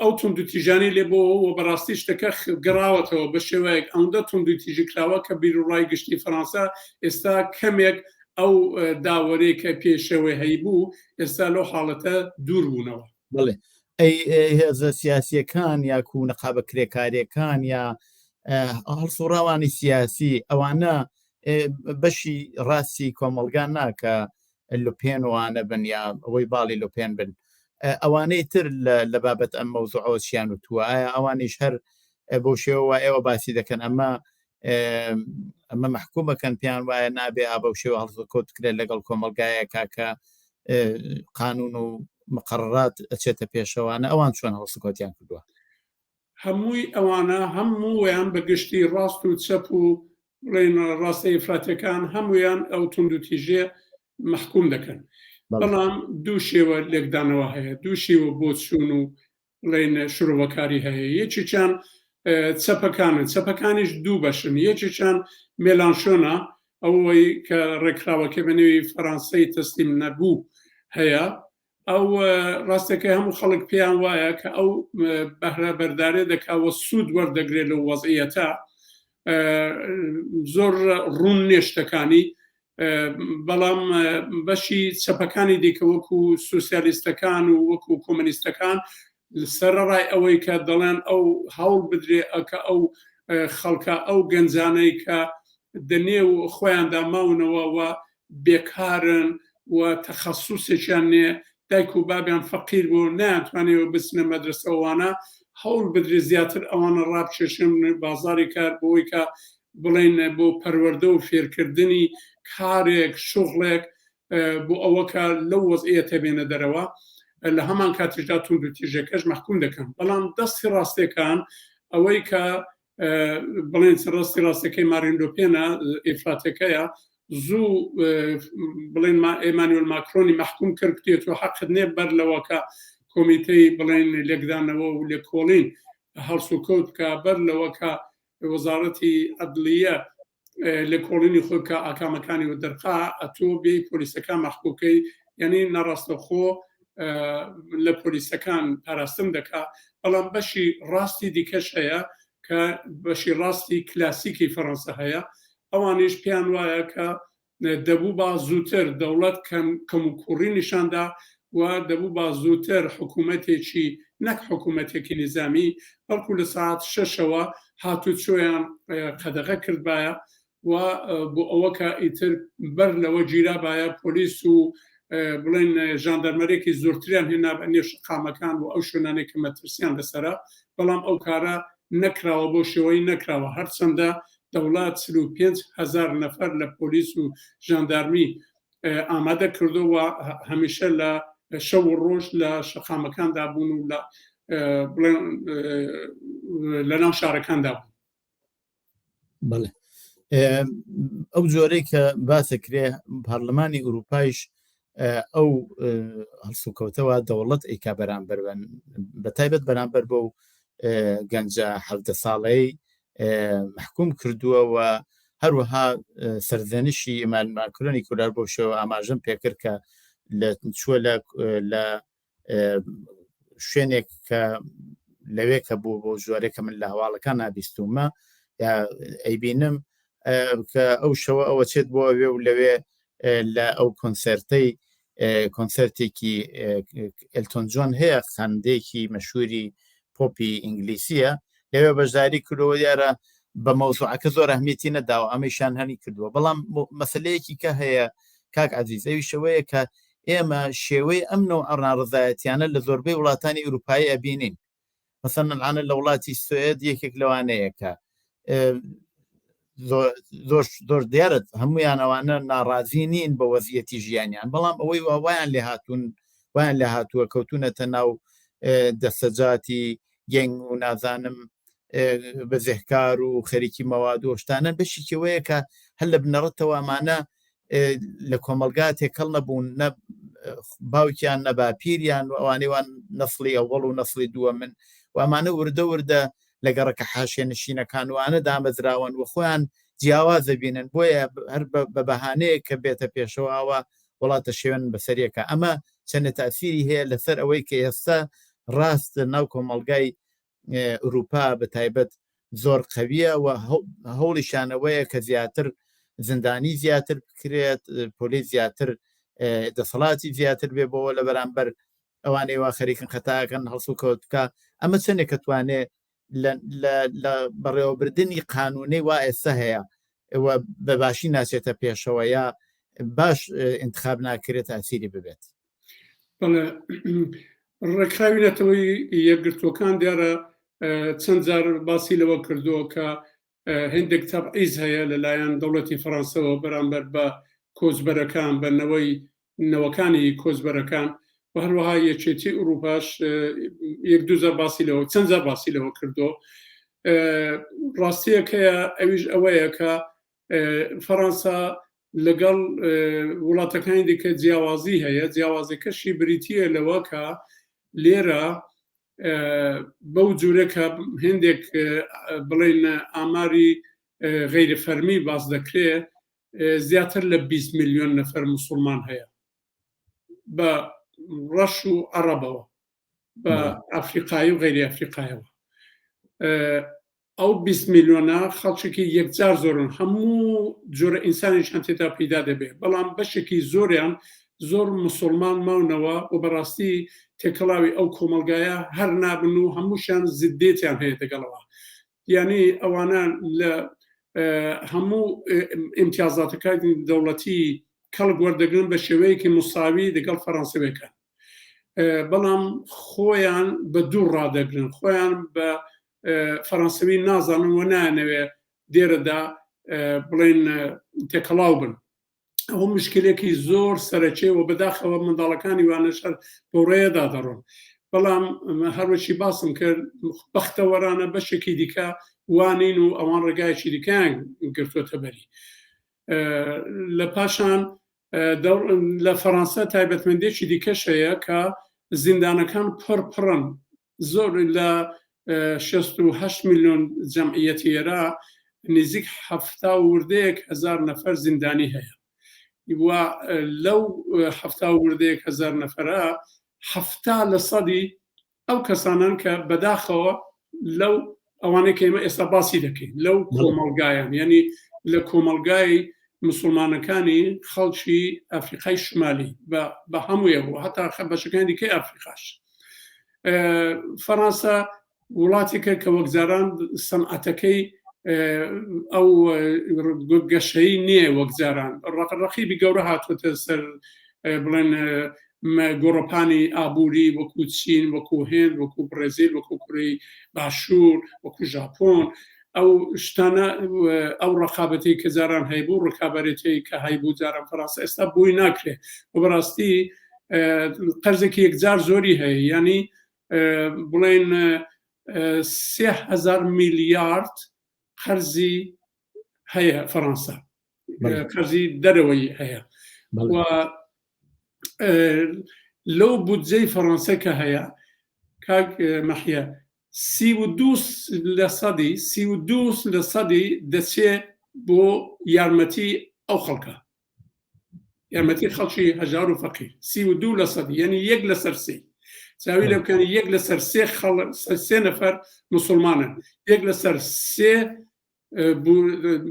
ئەو توندوتیژانی لێ بۆەوە بەڕاستی شتەکە گەڕاوەتەوە بە شێوەیەک ئەوەندە توندوتیژی کراوە کە بیرڕای گشتی فەڕەنسا ئێستا کەمێک ئەو داوەرەی کە پێشەوەی هەیبوو ئێستا لەو حاڵەتە دوور بوونەوە. بڵێ هێزە سیاسیەکان یا کو نەقابە کرێکاریەکان یا هەڵسوڕاوانی سیاسی ئەوانە بەشی ڕاستی کۆمەلگان ناکە لوپێنوانە بن یا ئەوەی باڵی لوپێن بن، ئەوانەی تر لە بابەت ئەم مەوزوعەوەشیان وتووە، ئایا ئەوانیش هەر بۆ شێوە ئێوە باسی دەکەن ئەمە محکومەکەن پیان وایە نابێ ئابە شێوە هەڵسوکەوت کرێت لەگەڵ کۆمەلگایەکە کە قانون و مقررات ئەچێتە پێشەوانە، ئەوان چۆن هەڵسوکەوتیان کردووە؟ هەمووی ئەوانە هەموویان بەگشتی ڕاست و چەپ و ڕاستە ئیفراتەکان هەمویان ئەو توندوتیژێ محکوم دەکەن. بەڵام دوو شێوە لێکدانەوە هەیە، دوو شێوە بۆ چوون و ڕێنە شرۆڤەکاری هەیە. یەکێکیان چەپەکانن، چەپەکانیش دوو بەشن، یەکێکیان مێلانشۆنە، ئەوەی کە ڕێکخراوەکە بە نێوی فەڕەنسای تەسلیم نەبوو هەیە. ئەو ڕاستەکە هەموو خەڵک پێیان وایە کە ئەو بەهرە بەردارێ دەکاوە سوود وەردەگرێت لە وەزعیەتە، زۆر ڕوون نێشتەکانی، بەڵام بەشی چەپەکانی دیکە وەکو سوسیالیستەکان و وەکو کۆمەنیستەکان سەرڕای ئەوەی کە دەڵێن ئەو هەوڵ بدرێ ئەکە ئەو خەڵکە ئەو گەنجانەی کە دەنێو خۆیان داماونەوە و بێکارن و تەخەسوسێکیان نێ دایک و بابیان فەقیر بوو ناتوانێت بچنە مەدرسەوانە هەوڵ بدرێت زیاتر ئەوانە ڕابکێشن بازاری کار بۆی کە بڵێن بۆ پەروەردە و فێرکردنی کارێک شغڵێک بۆ ئەوەکە لەو وەزعەیە تەبێنە دەرەوە لە هەمان کاتیشدا توند و تیژەکەش مەحکوم دەکەن بەڵام دەستی ڕاستیەکان ئەوەی کە بڵێن ڕاستی ڕاستەکەی مارین لۆ پێنە ئیفراتەکەیە زوو بڵێن ئێمانوێل ماکرۆنی مەحکوم کرد کتێت و حەقت نێ بەر لەوەکە کۆمیتەی بڵێن لێکدانەوە و لێکۆڵین هەڵسوکەوت کە بەر لەوەکە وەزارەتی عەدلیە لێکۆڵینی خۆی کە ئاکامەکانی و دەرخا ئەتۆ بێ پۆلیسەکان مەحکوکەی یعنی نەڕاستەخۆ لە پۆلیسەکان پاراستن دەکا بەڵام بەشی ڕاستی دیکەش هەیە کە بەشی ڕاستی کلاسیکی فەڕەنسا هەیە ئەوانیش پێیان وایە کە دەبوو با زووتر دەوڵەت کەم و کوڕی نیشاندا و دەبوو با زووتر حکوومەتێکی نەک حکوومەتێکی نظامی بەڵکو لە ساعت 6ەوە هاتوچۆیان قەدەغە کردبایە و بۆ ئەوەکە ئیتر بەر لەوە گیرا باە پۆلیس و بڵێن ژاندەرمەرێکی زۆرتریان هێنا بە نێو شقامەکان و ئەو شوێنانێک کە مەترسیان لەسەرە بەڵام ئەو کارە نەکراوە بۆ شێوەی نەکراوە هەرچەندە دەوڵات 35,000 نەفەر لە پۆلیس و ژاندارمی ئامادە کردووە هەمیشە لە شەو و ڕۆژ لە شەقامەکاندا بوون و لە ناو شارەکاندا بوون. بەڵێ ئەو جۆرەی کە باسەکرێ پارلەمانی ئوروپایش ئەو هەڵسوکەوتەوە دەوڵەت ئەیکا بەرامبەر بە تایبەت بەرامبەر بۆ گەنجە 17 ساڵەی محکوم کردووە و هەروەها سەردەنیشی ئێمان ماکرۆنی کولار بۆ شەوە ئاماژەم پێکرد کە چووە لە شوێنێک کە لەوێ کە بوو بۆ ژوارێکە من لە هەواڵەکان نابیستومە یا ئەیبینم کە ئەو شەوە ئەوە چێت بۆ ئەوێ و لەوێ لە ئەو کۆنسەرتێکی ئەلتۆن جۆن هەیە خاندێکی مەشهوری پۆپی ئینگلیسیە لەوێ بەشداری کردەوە دیارە بە مەوزوعەکە زۆر ئەهمیەتی نەداوە ئەمەیشان هەنی کردووە بەڵام مەسەلەیەکی کە هەیە کاک عەزیز ئەوی شەوەیە کە ئێمە شێوەی ئەمنەوە ئەڕناڕزایەتیانە لە زۆربەی وڵاتانی ئوروپایی ئەبینین مەسەڵەن لە وڵاتی سوێد یەکێک لەوانەیە کە زۆر دیارت هەمویان ئەوانە ناڕازی نین بە وەزیەتی ژیانیان بەڵام ئەوەی وایان لێ هاتوون وایان لە هاتووە کەوتونەتە ناو دەسەجاتی گەنگ و نازانم بەزێهکار و خەریکی مەواد و شتانە بەشێکەوەیە کە هەر لە بنەڕەتەوە ئەمانە لە کۆمەلگا تێکەڵ نەبوون نە باوکیان نە باپیریان و ئەوانەوان نەسڵی ئەوڵ و نەسڵی دووە من و ئەمانە وردە وردە لە گەڕەکە حاشیە نشینەکان وانە دامەزراون و خۆیان جیاوازە بینن بۆیە هەر بە بەهانەیە کە بێتە پێشەوەوە وڵاتە شێوێن بەسەریەکە ئەمە چەندە تاسیری هەیە لەسەر ئەوەی کە ئێستا ڕاست ناو کۆمەلگای ئوروپا بە تایبەت زۆر قەویە و هەوڵیشانەوەیە کە زیاتر زندانی زیاتر بکرێت پۆلیس زیاتر دەسەڵاتی زیاتر بێ بۆەوە لە بەرامبەر ئەوانەی وا خەریکن خەتاکەن هەڵسوکەوتکە ئەمە چەندێک کە توانێت لە بەڕێوەبردننی قانونەی وا ئێستا هەیە بە باشی ناچێتە پێشەوە یا باش انتخاب ناکرێت تاسیری ببێت ڕێکخراوینەتەوەی یەکگرتوەکان دیارە چەند جار باسی لەوە کردووە کە هەندێک تەبعیز هەیە لەلایەن دەوڵەتی فەڕەنسەوە بەرامبەر بە کۆچبەرەکان بەنەوەی نەوەکانی کۆچبەرەکان و هەروەها یەکێتی ئوروپاش یەک دووزە باسی لەوە چەند جار باسی لەوە کردو ڕاستیەکەیە ئەویش ئەوەیە کە فەڕەنسا لەگەڵ وڵاتەکانی دیکە جیاوازی هەیە جیاوازەکەشی بریتیە لەوە کە لێرە بەو جوورەکە هێندێک بڵێن ئاماری غەیرفەرمی باس دەکرێت زیاتر لە 20 میلیۆن نەفەر موسڵمان هەیە بە ڕەش و عەرەبەوە بە ئەفریقایی و غەیری ئەفریقایەوە ئەو 20 میلیۆنە خەڵکێکی یەکجار زۆرن هەموو جۆرە ئینسانیشان تێدا پیدا دەبێت بەڵام بەشێکی زۆریان زۆر موسڵمان ماونەوە و بەڕاستی تێکەڵاوی ئەو کۆمەلگایە هەر نابن و هەمووشیان زدێتیان هەیە دەگەڵەوە یعنی ئەوانە لە هەموو ئیمتیازاتەکانی دەوڵەتی کەڵک وەردەگرن بە شێوەیەکی مساوی لەگەڵ فەڕەنسەوەکان بەڵام خۆیان بە دوو ڕادەگرن، خۆیان بە فەڕەنسەوی نازانن و نانەوێ دێرەدا بڵێن تێکەڵاو بن. ئەوە مشکلێکی زۆر سەرەکێ و بەداخەوە منداڵەکانی وانەشەر بۆ ڕێدا دەڕۆن. بەڵام هەروەشی باسم کرد بەختەوەرانە بەشێکی دیکە وانین و ئەوان ڕێگایەکی دیکەیان گرتوۆتە بەری. لە پاشان لە فەڕەنسا تایبەتمەندێکی دیکەش هەیە کە زیندانەکان پڕن زۆر لە 68 میلیۆن جەمعیەتی ئێرە نزیک 70,000 نەفەر زیندانی هەیە و لەو 70,000 نەفەرە 70% ئەو کەسانن کە بەداخەوە لەو ئەوانەی کە ئێمە ئێستا باسی دەکەین لەو کۆمەڵگایان، یعنی لە کۆمەڵگای مسلمانەکانی خەڵکی ئەفریقای شمالی بە هەموویە بوو هەتا بەشەکانی دیکەی ئەفریقاش. فەڕەنسا وڵاتێکە کە وەکجاران سەنعەتەکەی ئەو گەشەی نییە وەکجاران ڕقیبی گەورە هاتوۆتە سەر بڵێن گۆڕەپانی ئابووری وەکو چین، وەکو هێند، وەکو برێزیل، وەکو کوڕی باشوور، وەکو ژاپۆن. ئەو شتانە ئەو ڕقابەتی کە جاران هەیبوو ڕکابەتی کە هەیبوو جاران فەڕەنسا ئێستا بووی ناکرێت و بەڕاستی قەرزێکی یەکجار زۆری هەیە، ینی بڵێن 3,000 میلیارد قەرزی هەیە فەڕەنسا، قەرزی دەرەوەی هەیە و لەو بودجەی فەڕەنسا کە هەیە کاک مەحیە 32% دەچێت بۆ یارمەتی ئەو خەڵکە، یارمەتی خەڵکی هەژار و فەقیر. 32% یعنی 1/3 چاوی لە بکەن 1/3 نەفەر مسلمانن، 1/3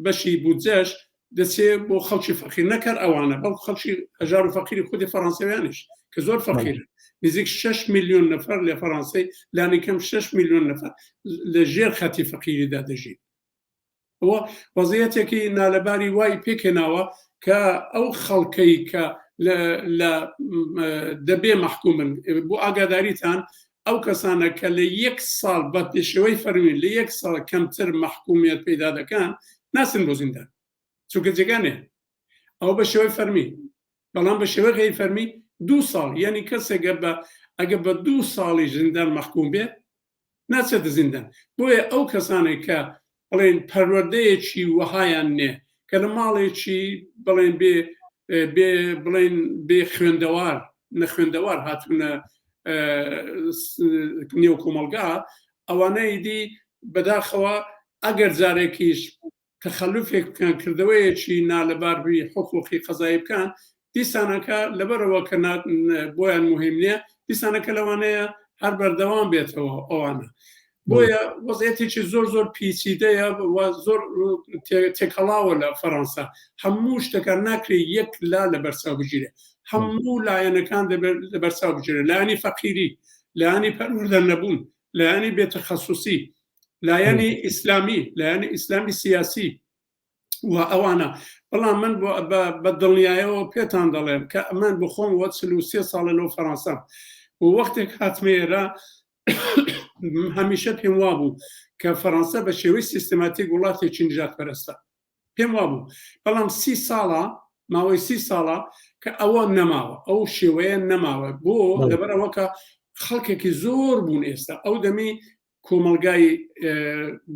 بەشی بودجەش دەچێت بۆ خەڵکی فەقیر نەکەر ئەوانە بەڵکو خەڵکی هەژار و فەقیری خودی فەڕەنساویانش کە زۆر فەقیرن. نزیک 6 میلیۆن نەفەر لە فەڕەنسای لانی کەم 6 میلیۆن نەفەر لە ژێر خەتی فەقیریدا دەژین. ئەوە وەزعیەتێکی نالەباری وای پێکێناوە کە ئەو خەڵکەی کە لە دەبێ مەحکومن بۆ ئاگاداریتان ئەو کەسانە کە لە 1 ساڵ بە پێشەوەی فەرمین لە 1 ساڵ کەمتر مەحکومیت پەیدا دەکەن ناسن بۆ زیندان چونکە جێگانێ ئەو بە شێوەی فەرمی، بەڵام بە شێوەی غەیر فەرمی 2 ساڵ یعنی کەسێکە ئەگە بە 2 ساڵی زیندان مەحکوم بێ ناچێتە زیندان. بۆیە ئەو کەسانێک کە بڵێن پەروەردەیەکی وەهایان نێ کە لە ماڵێکی بڵێن بڵێن بێ خوێندەوار نەخوێندەوار هاتوونە نێو کۆمەڵگا، ئەوانەی دی بەداخەوە ئەگەر جارێکیش تەخەلوفێک بکەن کردەوەیەکی نالەباربی حقوقی قەزایی بکەن دیسانەکە لەبەرەوە کە بۆیان مهم نییە دیسانەکە لەوانەیە هەر بەردەوام بێتەوە ئەوانە. بۆیە وەزعیەتێکی زۆر پیچیدەیە و زۆر تێکەڵاوە لە فەڕەنسا. هەموو شتەکان ناکرێت یەک لا لە بەرچاو بگیرێ، هەموو لایەنەکان لە بەرچاو بگیرێ، لایەنی فەقیری، لایەنی پەروەردە نەبوون، لایەنی بێتەخەسوسی، لایەنی ئیسلامی، لایەنی ئیسلامی سیاسی و ئەوانە. بەڵام من بە دڵنیایەوە پێتان دەڵێم کە ئەمان بخۆم وە 43 ساڵە لەو فەڕەنسا و وەختێک هاتمێرە هەمیشە پێم وابوو کە فەڕەنسا بە شێوەی سیستماتیک وڵاتێکی نژاد پەرستە، پێم وابوو. بەڵام 30 ساڵە ماوەی 30 ساڵە کە ئەوە نەماوە، ئەو شێوەیە نەماوە. بۆ لەبەرەوە کە خەڵکێکی زۆر بوون ئێستا ئەو دەمی کۆمەلگای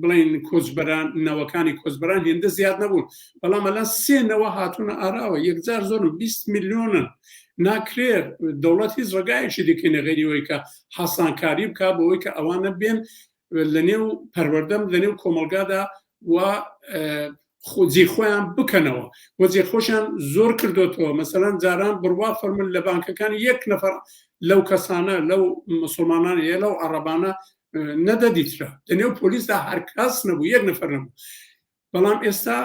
بڵین کۆچبەران نەوەکانی کۆچبەران هێندە زیاد نەبوون، بەڵام ئەلان 3 نەوە هاتوونە ئاراوە یەکجار زۆرن 20 میلیۆنن. ناکرێت دەوڵەت هیچ ڕێگایەکی دیکەینە غەیریەوەی کە حەسانکاری بکە بۆەوەی کە ئەوانە بێن لە نێو پەروەردەم لە نێو کۆمەلگادا و جێخۆیان بکەنەوە و جێخۆشیان زۆر کردوتەوە. مەسەلەن جاران بڕوا فەرمون لە بانکەکان 1 نەفەر لەو کەسانە لەو مسلمانانە یە لەو عەرەبانە نەدەدیترا لە نێو پۆلیسدا هەر کەس نەبوو، 1 نەفەر نەبوو. بەڵام ئێستا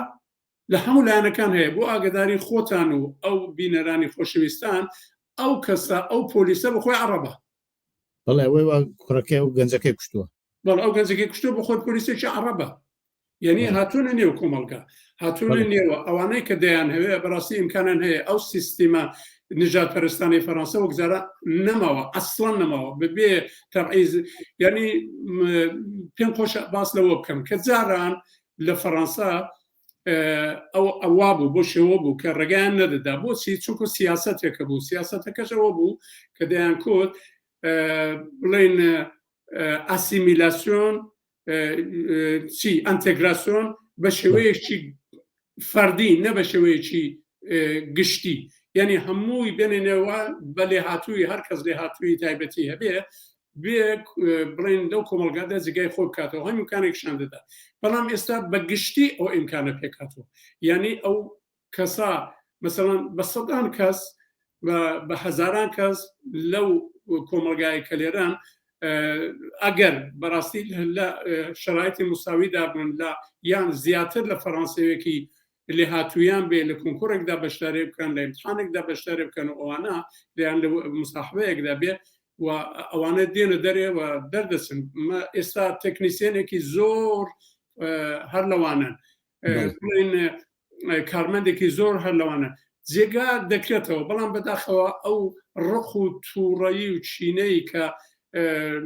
لە هەموو لایەنەکان هەیە. بۆ ئاگداری خۆتان و ئەو بینەرانی خۆشەویستان ئەو کەسە ئەو پۆلیسە بەخۆی عەرەبە، بەڵێ ئەوەی کوڕەکەی و گەنجەکەی کوشتووە، بەڵ ئەو گەنجەکەی کوشتووە بەخۆی پۆلیسێکی عەرەبە، یعنی هاتوونە نێو کۆمەڵگا، هاتوونە نێوە ئەوانەی کە دەیان هەوێ بەڕاستی ئیمکانیان هەیە ئەو سیستیمە نجات پەرستانی فەڕەنسا وەکجارە نەماوە ئەسڵەن نەماوە ببێ تەبعیز یعنی پێم خۆشە باس لەوە بکەم کە جاران لە فەڕەنسا ئەوا بوو بۆ شێوە بوو کە ڕێگەیان نەدەدا بۆچی چونکو سیاسەتێکە بوو سیاسەتەکەشەوە بوو کە دەیان کۆت بڵێن ئاسیمیلاسیۆن چی ئەنتێگراسیۆن بە شێوەیەکی فەردی نە بە شێوەیەکی گشتی یعنی هەمووی بێنێنەوە بە لێهاتووی هەر کەس لێهاتووی تایبەتی هەبێ بێ بڵێن دەو کۆمەلگادا جگای خۆ بکاتەوە هەموو امکانێکشان دەدا بەڵام ئێستا بە گشتی ئەو ئیمکانە پێکاتەوە یعنی ئەو کەسا مثلەن بە سەدان کەس بە هەزاران کەس لەو کۆمەلگای کە لێران ئەگەر بەڕاستی لە شرایطی مساویدا بن لە یان زیاتر لە فەڕەنسەوێکی لێهاتوویان بێ لە کنکوڕێکدا بەشداری بکەن لە ئیمتحانێکدا بەشداری بکەن و ئەوانە لەیان لە مصاحبەیەکدا بێ و ئەوانە دێنە دەرێ و دەردەچن ئێستا تەکنیسیێنێکی زۆر هەر لەوانن کارمەندێکی زۆر هەر لەوانە جێگا دەکرێتەوە بەڵام بەداخەوە ئەو ڕق و تووڕەیی و چینەی کە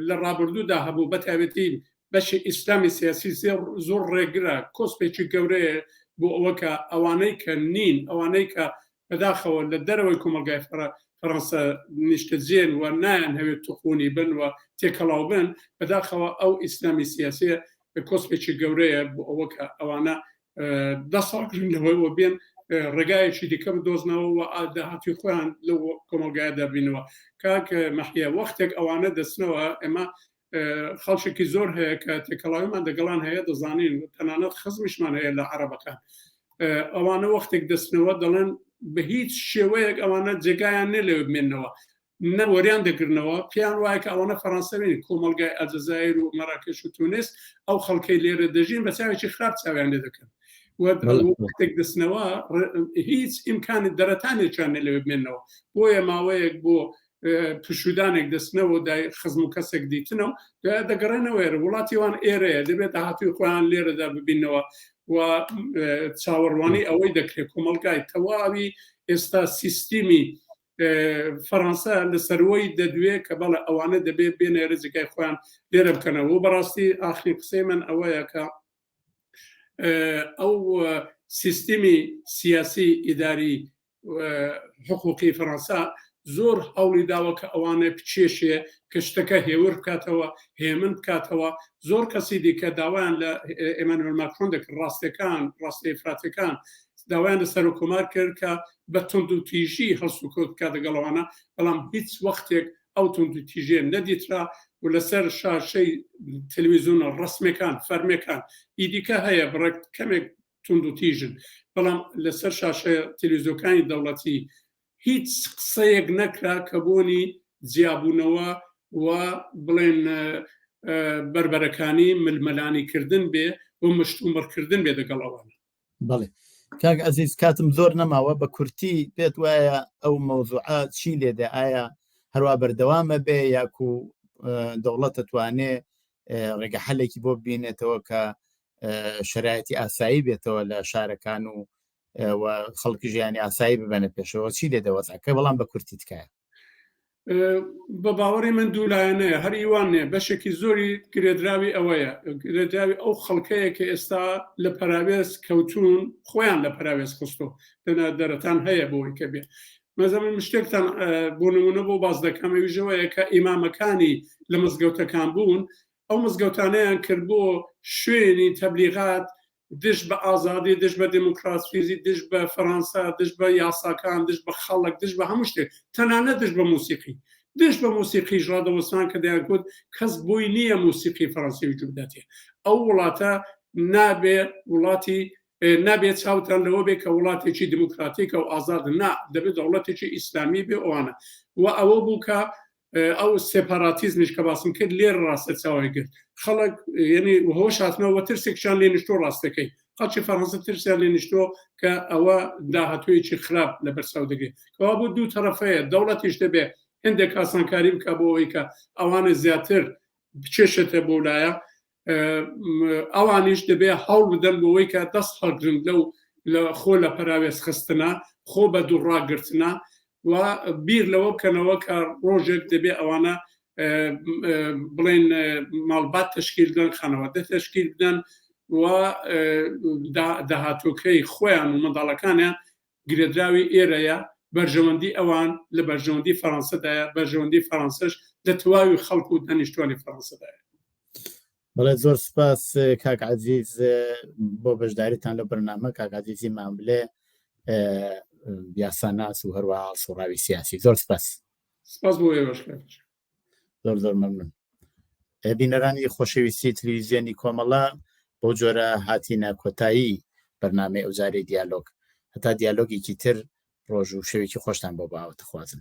لە ڕابردوودا هەبوو بەتایبەتی بەشی ئیسلامی سیاسی زۆر ڕێگرە کۆسپێکی گەورەیە بۆ ئەوە کە ئەوانەی کە نین ئەوانەی کە بەداخەوە لە دەرەوەی کۆمەلگای فەڕەنسا نیشتەجێن و نایان هەوێت توخونی بن و تێکەڵاو بن بەداخەوە ئەو ئیسلامی سیاسیە کۆسپێکی گەورەیە بۆ ئەوە کە ئەوانە دە ساڵگرنەوەی بێن ڕێگایەکی دیکە بدۆزنەوە و داهاتی خۆیان لەو کۆمەلگایەدا بینەوە کاک مەحیە وەختێک ئەوانە دەستنەوە ئێمە خەڵشێکی زۆر هەیە کە تێکەڵاویمان دەگەڵان هەیە دەزانین تەنانەت خزمیشمان هەیە لە عەرەبەکان ئەوانە وەختێک دەستنەوە دەڵێن بە هیچ شێوەیەک ئەوانە جێگایان نێلێ بمێنەوە نەوەریان دەگرنەوە پێیان وایە کە ئەوانە فەڕەنسەوین کۆمەلگای ئەلجەزایر و مەراکێش و تونس ئەو خەڵکەی لێرە دەژین بە چاوێکی خراپ چاویان لێ دەکەن وەختێک دەستنەوە هیچ ئیمکانی دەرەتانێکیان نێ لێ بمێنەوە بۆیە ماوەیەک بۆ پشودانێک دەستنەوە دای خزم و کەسێک دیتنەوە دەگەڕێنەوە وڵاتیوان ئێرەیە دەبێت داهاتوی خۆیان لێرەدا ببینەوە و چاوەڕوانی ئەوەی دەکرێت کۆمەلگای تەواوی ئێستا سیستیمی فەڕەنسا لە سەروەی دەدوێت کە بەڵێ ئەوانە دەبێت بێنێرە جگای خۆیان لێرە بکەنەوە و بەڕاستی ئاخری قسەی من ئەوەیە کە ئەو سیستیمی سیاسی ئیداری حقوقی فەڕەنسا زۆر هەوڵی داوە کە ئەوانە بچێشێ کە شتەکە هێور بکاتەوە هێمن بکاتەوە زۆر کەسی دیکە داوایان لە ئێمانوێل ماکرۆن دەکرد ڕاستیەکان ڕاستی ئەفراتەکان داوایان لەسەر و کۆمار کرد کە بە تند و تیژی هەڵسو کەوت بکات لەگەڵەوانە بەڵام هیچ وەختێک ئەو تند و تیژێ نەدیترا و لەسەر شاشەی تەلەڤیزیۆنە ڕسمیەکان فەرمیەکان ئیدیکە هەیە بڕێک کەمێک تند و تیژن بەڵام لەسەر شاشەی تەلەڤیزیۆنەکانی دەوڵەتی هیچ قسەیەک نەکرا کە بۆنی جیابوونەوە و بڵێن بربەرەکانی ملمەلانیکردن بێ و مشتومڕکردن بێ لەگەڵ ئەوانە. بەڵێ کاک عەزیز کاتم زۆر نەماوە بە کورتی پێت وایە ئەو مەوزوعات چی لێدە ئایا هەروە بەردەوامە بێ یاکو دەوڵەت دەتوانێ ڕێگە حەلێکی بۆ ببینێتەوە کە شرایەتی ئاسایی بێتەوە لە شارەکان و خەڵکی ژیانی ئاسایی ببەنە پێشەوە چی لێدەوەسەکە بەڵام بە کورتی تکایە بە باوەڕی من دوولایەنەیە هەر ئیوانێ بەشێکی زۆری گرێدراوی ئەوەیە گرێدراوی ئەو خەڵکەیە کە ئێستا لە پەراوێز کەوتون خۆیان لە پەراوێز خستۆ دەرەتان هەیە بۆی کە بێ مەزەمن شتێکتان بۆ نمونە بۆ باز دەکەم ویژەوەیە کە ئیمامەکانی لە مزگەوتەکان بوون ئەو مزگەوتانەیان کرد بۆ شوێنی تەبلیغات دش بە ئازادی دش بە دموکراسیزی دش بە فەڕەنسا دش بە یاساکان دش بە خەڵک دش بە هەموو شتێک تەنانە دش بە موسیقی دش بە موسیقی ڕادەوەستان کە دەیانگوت کەس بۆی نییە موسیقی فەڕەنسی وجود بداتێ ئەو وڵاتە نابێ وڵاتی نابێت چاوتان لەوە بێ کە وڵاتێکی دموکراتیکە و ئازاد نا دەبێت دەوڵەتێکی ئیسلامی بێ ئەوانە و ئەوە بوو کە ئەو سێپاراتیزمیش کە باسم کرد لێر ڕاستە چاوی کرد خەڵک یعنی هۆش هاتنەوە ترسێکشان لێ نیشتۆ ڕاستەکەی خەڵکی فەڕەنسا ترسیان لێ نیشتۆ کە ئەوە داهاتوویەکی خراپ لە بەرساو دەگرێت کەوا بوو دوو تەرەفەیە دەوڵەتیش دەبێ هەندێک ئاسانکاری بکە بۆ ئەوەی کە ئەوانە زیاتر بچێشێتە بۆ لایە ئەوانیش دەبێ هەوڵ بدەن بۆەوەی کە دەست هەڵگرن لەو خۆ لە پەراوێز خستنە خۆ بە دووڕاگرتنە و بیر لەوە بکەنەوە کە ڕۆژێک دەبێ ئەوانە بڵێن ماڵبات تشکیل بدەن خانەوەدە تشکیل بدەن و داهاتووکەی خۆیان و منداڵەکانیان گرێدراوی ئێرەیە بەرژەوەندی ئەوان لە بەرژەوەندی فەڕەنسەدایە بەرژەوەندی فەڕەنسەش لە تەواوی خەڵک و دانیشتوانی فەڕەنسەدایە. بەڵێ زۆر سپاس کاک عەزیز بۆ بەشداریتان لە بەرنامە. کاک عەزیزی ماملێ یاساناس و هەروەها هەڵسوڕاوی سیاسی، زۆر سپاس. سپاس بۆ ئێوەش. زۆر زۆر مەمنون. بینەرانی خۆشەویستی تەلەڤیزیۆنی کۆمەڵە، بۆ جۆرە هاتینە کۆتایی بەرنامەی ئەوجارەی دیالۆگ. هەتا دیالۆگێکی تر ڕۆژ و شەوێکی خۆشتان بۆ باوەتە خوازم.